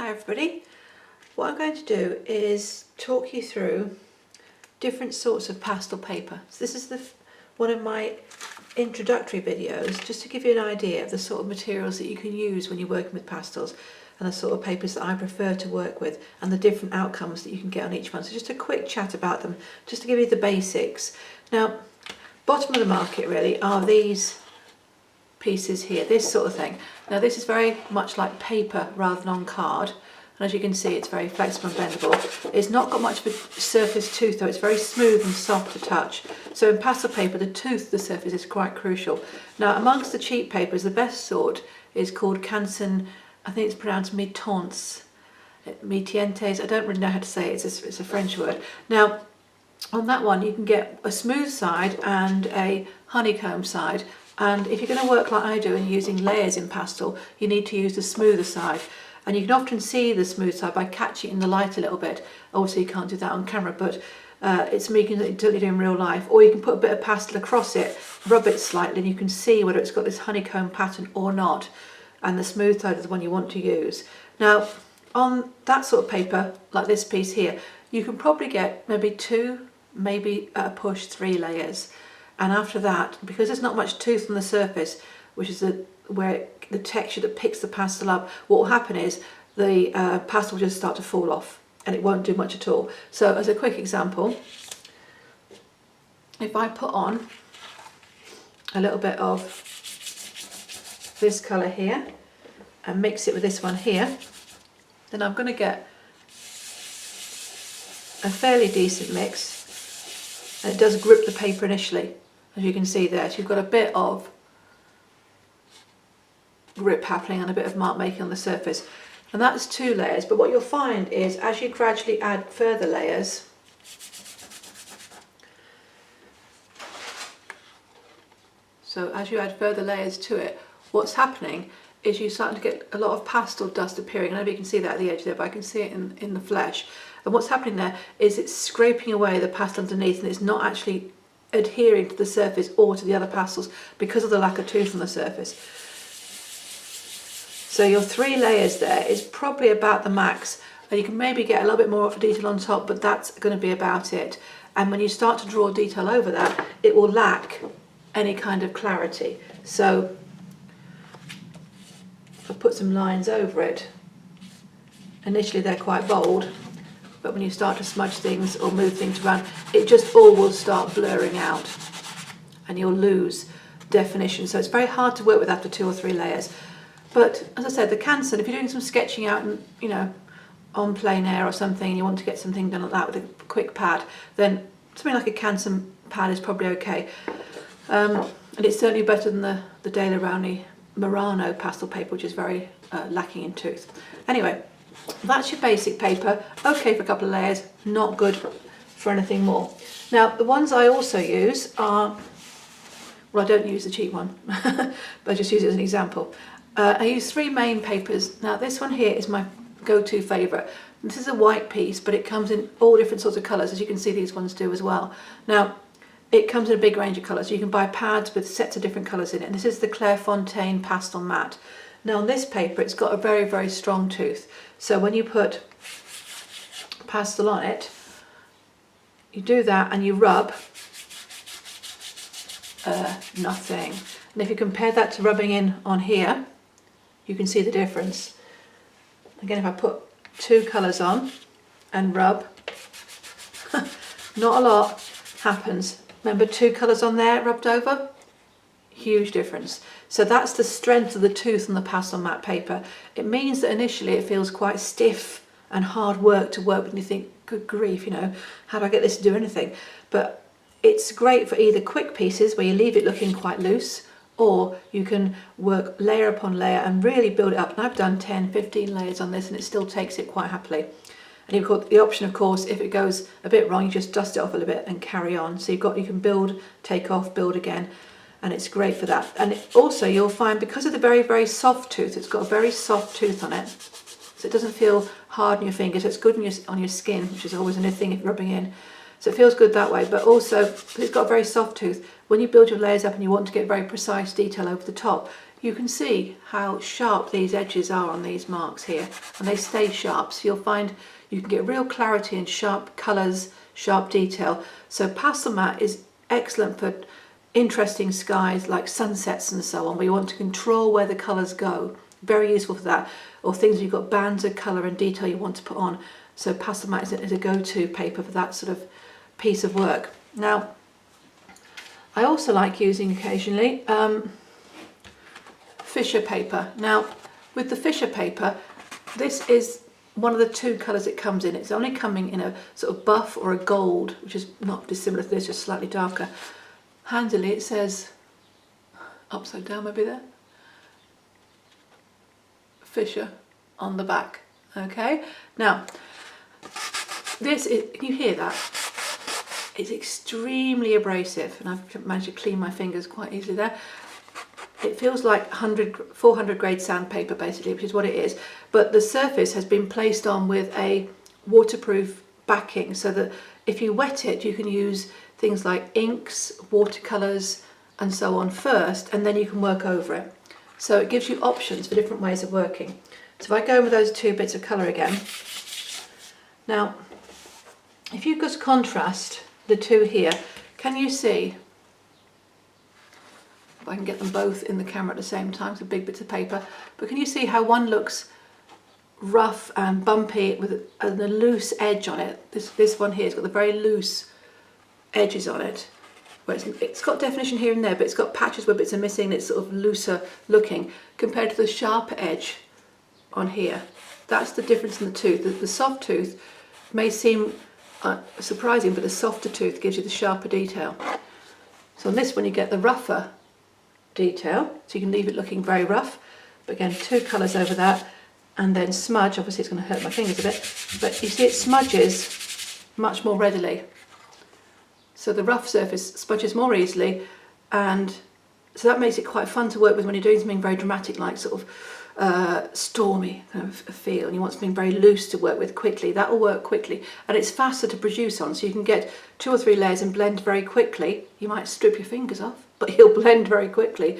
Hi everybody. What I'm going to do is talk you through different sorts of pastel paper. So this is one of my introductory videos, just to give you an idea of the sort of materials that you can use when you're working with pastels and the sort of papers that I prefer to work with and the different outcomes that you can get on each one. So just a quick chat about them, just to give you the basics. Now, bottom of the market really are these pieces here, this sort of thing. Now this is very much like paper rather than on card, and as you can see it's very flexible and bendable. It's not got much of a surface tooth though, it's very smooth and soft to touch. So in pastel paper the tooth, the surface is quite crucial. Now amongst the cheap papers, the best sort is called Canson, I think it's pronounced mitons, mitientes, I don't really know how to say it, it's a French word. Now on that one you can get a smooth side and a honeycomb side. And if you're going to work like I do and using layers in pastel, you need to use the smoother side. And you can often see the smooth side by catching it in the light a little bit. Obviously you can't do that on camera, but it's something you can totally do in real life. Or you can put a bit of pastel across it, rub it slightly, and you can see whether it's got this honeycomb pattern or not. And the smooth side is the one you want to use. Now, on that sort of paper, like this piece here, you can probably get maybe 2, maybe at a push 3 layers. And after that, because there's not much tooth on the surface, which is where the texture that picks the pastel up, what will happen is the pastel will just start to fall off and it won't do much at all. So as a quick example, if I put on a little bit of this colour here and mix it with this one here, then I'm going to get a fairly decent mix, and it does grip the paper initially. As you can see there, so you've got a bit of grip happening and a bit of mark making on the surface. And that's 2 layers, but what you'll find is as you gradually add further layers, to it, what's happening is you're starting to get a lot of pastel dust appearing. I don't know if you can see that at the edge there, but I can see it in the flesh. And what's happening there is it's scraping away the pastel underneath, and it's not actually adhering to the surface or to the other pastels because of the lack of tooth on the surface. So your 3 layers there is probably about the max, and you can maybe get a little bit more detail on top, but that's going to be about it. And when you start to draw detail over that, it will lack any kind of clarity. So I'll put some lines over it. Initially they're quite bold, but when you start to smudge things or move things around, it just all will start blurring out and you'll lose definition. So it's very hard to work with after 2 or 3 layers. But as I said, the Canson, if you're doing some sketching out and, you know, on plein air or something, and you want to get something done like that with a quick pad, then something like a Canson pad is probably okay. And it's certainly better than the De La Rowney Murano pastel paper, which is very lacking in tooth. Anyway, that's your basic paper, okay for a couple of layers, not good for anything more. Now the ones I also use are, well I don't use the cheap one, but I just use it as an example. I use 3 main papers. Now this one here is my go-to favourite. This is a white piece, but it comes in all different sorts of colours, as you can see these ones do as well. Now it comes in a big range of colours, so you can buy pads with sets of different colours in it, and this is the Clairefontaine Pastel Mat. Now on this paper it's got a very, very strong tooth, so when you put pastel on it, you do that and you rub, nothing. And if you compare that to rubbing in on here, you can see the difference. Again, if I put 2 colours on and rub, not a lot happens. Remember 2 colours on there rubbed over? Huge difference. So that's the strength of the tooth on the Pastel Mat paper. It means that initially it feels quite stiff and hard work to work with, and you think, good grief, you know, how do I get this to do anything? But it's great for either quick pieces where you leave it looking quite loose, or you can work layer upon layer and really build it up. And I've done 10, 15 layers on this and it still takes it quite happily. And you've got the option, of course, if it goes a bit wrong, you just dust it off a little bit and carry on. So you can build, take off, build again. And it's great for that. And also you'll find, because of the very, very soft tooth, it's got a very soft tooth on it, so it doesn't feel hard on your fingers. It's good on your skin, which is always another thing if rubbing in. So it feels good that way, but also because it's got a very soft tooth, when you build your layers up and you want to get very precise detail over the top, you can see how sharp these edges are on these marks here, and they stay sharp, so you'll find you can get real clarity and sharp colours, sharp detail. So Pastel Mat is excellent for interesting skies like sunsets and so on, where you want to control where the colours go. Very useful for that, or things you've got bands of colour and detail you want to put on. So Pastel Mat is a go-to paper for that sort of piece of work. Now, I also like using occasionally Fischer Paper. Now, with the Fischer Paper, this is one of the two colours it comes in. It's only coming in a sort of buff or a gold, which is not dissimilar to this, just slightly darker. Handily, it says, upside down maybe there, Fischer on the back. Okay, now this is, can you hear that? It's extremely abrasive, and I've managed to clean my fingers quite easily there. It feels like 400 grade sandpaper basically, which is what it is, but the surface has been placed on with a waterproof backing, so that if you wet it you can use things like inks, watercolours and so on first, and then you can work over it. So it gives you options for different ways of working. So if I go with those two bits of colour again, now if you just contrast the two here, can you see, if I can get them both in the camera at the same time, so big bits of paper, but can you see how one looks rough and bumpy with a loose edge on it? This one here has got the very loose edges on it, where it's got definition here and there, but it's got patches where bits are missing and it's sort of looser looking, compared to the sharper edge on here. That's the difference in the tooth. The soft tooth may seem surprising, but the softer tooth gives you the sharper detail. So on this one you get the rougher detail, so you can leave it looking very rough, but again two colours over that, and then smudge. Obviously it's going to hurt my fingers a bit, but you see it smudges much more readily. So the rough surface smudges more easily, and so that makes it quite fun to work with when you're doing something very dramatic, like sort of stormy kind of feel, and you want something very loose to work with quickly. That will work quickly, and it's faster to produce on, so you can get 2 or 3 layers and blend very quickly. You might strip your fingers off, but he'll blend very quickly,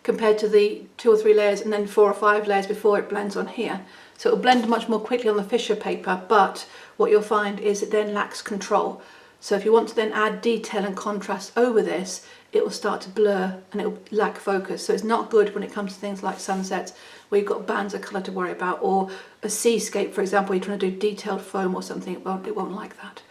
compared to the 2 or 3 layers and then 4 or 5 layers before it blends on here. So it'll blend much more quickly on the Fischer paper, but what you'll find is it then lacks control. So if you want to then add detail and contrast over this, it will start to blur and it will lack focus. So it's not good when it comes to things like sunsets, where you've got bands of colour to worry about, or a seascape, for example, you're trying to do detailed foam or something. It won't like that.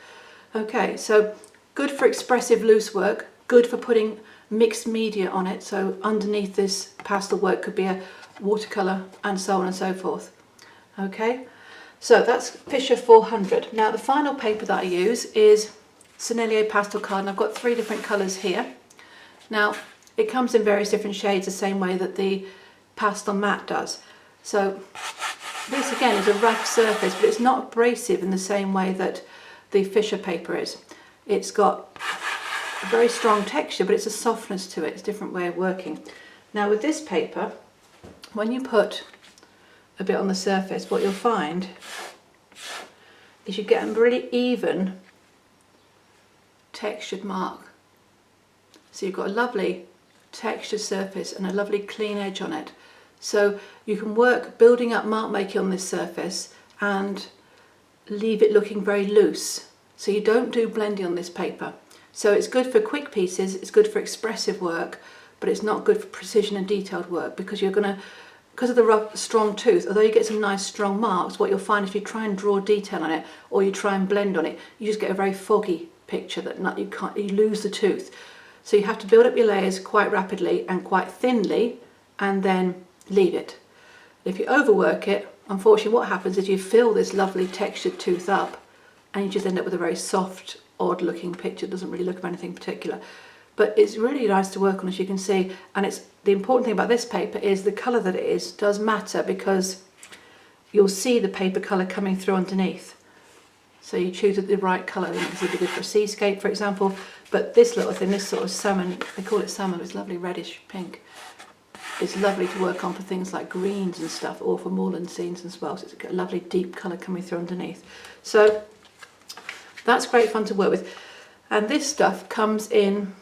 Okay, so good for expressive loose work, good for putting mixed media on it. So underneath this pastel work could be a watercolour and so on and so forth. Okay, so that's Fischer 400. Now the final paper that I use is Seinelier Pastel Card, and I've got 3 different colours here. Now it comes in various different shades, the same way that the Pastel Mat does. So this again is a rough surface, but it's not abrasive in the same way that the Fischer paper is. It's got a very strong texture, but it's a softness to it. It's a different way of working. Now with this paper, when you put a bit on the surface, what you'll find is you get a really even textured mark. So you've got a lovely textured surface and a lovely clean edge on it. So you can work building up mark making on this surface and leave it looking very loose. So you don't do blending on this paper. So it's good for quick pieces, it's good for expressive work, but it's not good for precision and detailed work, because you're going to, because of the rough, strong tooth, although you get some nice strong marks, what you'll find if you try and draw detail on it or you try and blend on it, you just get a very foggy picture that you lose the tooth. So you have to build up your layers quite rapidly and quite thinly, and then leave it. If you overwork it, unfortunately what happens is you fill this lovely textured tooth up and you just end up with a very soft, odd looking picture. It doesn't really look of anything particular, but it's really nice to work on, as you can see. And it's the important thing about this paper is the colour that it is does matter, because you'll see the paper colour coming through underneath. So you choose the right colour. This would be good for a seascape, for example, but this little thing, this sort of salmon, they call it salmon, it's lovely reddish pink. It's lovely to work on for things like greens and stuff, or for moorland scenes as well. So it's got a lovely deep colour coming through underneath. So that's great fun to work with. And this stuff comes in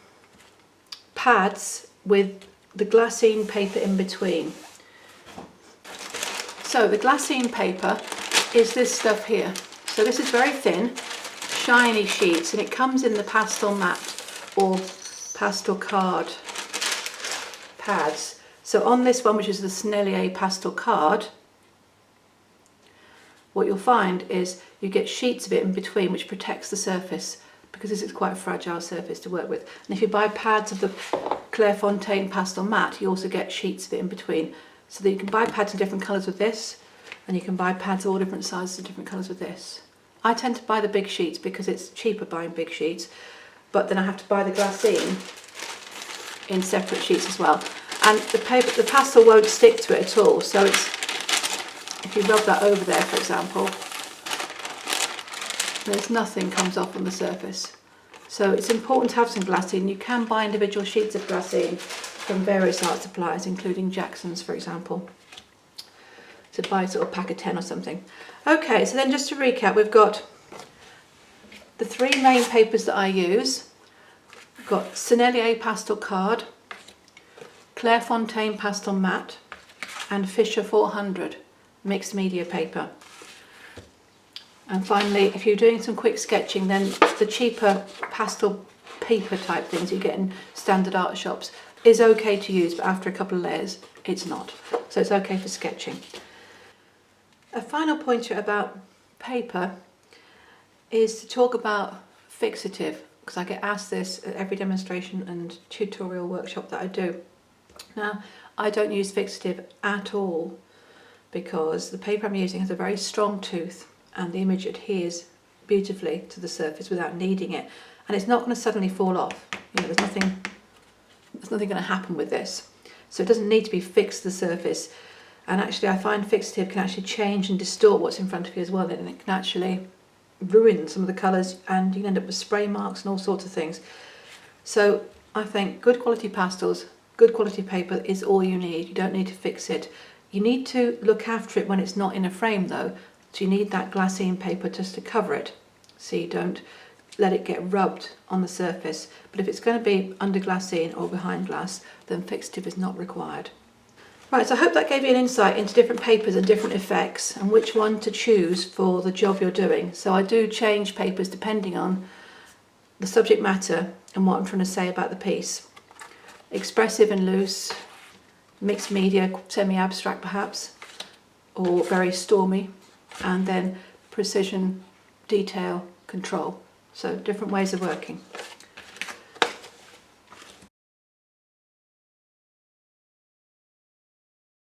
pads with the glassine paper in between. So the glassine paper is this stuff here. So this is very thin, shiny sheets, and it comes in the Pastel Mat or pastel card pads. So on this one, which is the Seinelier pastel card, what you'll find is you get sheets of it in between, which protects the surface, because this is quite a fragile surface to work with. And if you buy pads of the Clairefontaine Pastel Mat, you also get sheets of it in between, so that you can buy pads in different colours with this, and you can buy pads of all different sizes and different colours with this. I tend to buy the big sheets because it's cheaper buying big sheets, but then I have to buy the glassine in separate sheets as well. And the paper, the pastel won't stick to it at all, so it's, if you rub that over there, for example, there's nothing comes off on the surface. So it's important to have some glassine. You can buy individual sheets of glassine from various art suppliers, including Jackson's, for example. So buy sort of pack of 10 or something. Okay, so then just to recap, we've got the three main papers that I use. We've got Seinelier Pastel Card, Clairefontaine Pastel Mat, and Fischer 400 mixed media paper. And finally, if you're doing some quick sketching, then the cheaper pastel paper type things you get in standard art shops is okay to use, but after a couple of layers, it's not. So it's okay for sketching. A final pointer about paper is to talk about fixative, because I get asked this at every demonstration and tutorial workshop that I do. Now, I don't use fixative at all, because the paper I'm using has a very strong tooth and the image adheres beautifully to the surface without kneading it, and it's not going to suddenly fall off. You know, there's nothing going to happen with this, so it doesn't need to be fixed to the surface. And actually, I find fixative can actually change and distort what's in front of you as well, and it can actually ruin some of the colours, and you can end up with spray marks and all sorts of things. So I think good quality pastels, good quality paper is all you need. You don't need to fix it. You need to look after it when it's not in a frame though, so you need that glassine paper just to cover it, so you don't let it get rubbed on the surface. But if it's going to be under glassine or behind glass, then fixative is not required. Right, so I hope that gave you an insight into different papers and different effects and which one to choose for the job you're doing. So I do change papers depending on the subject matter and what I'm trying to say about the piece. Expressive and loose, mixed media, semi-abstract perhaps, or very stormy, and then precision, detail, control. So different ways of working.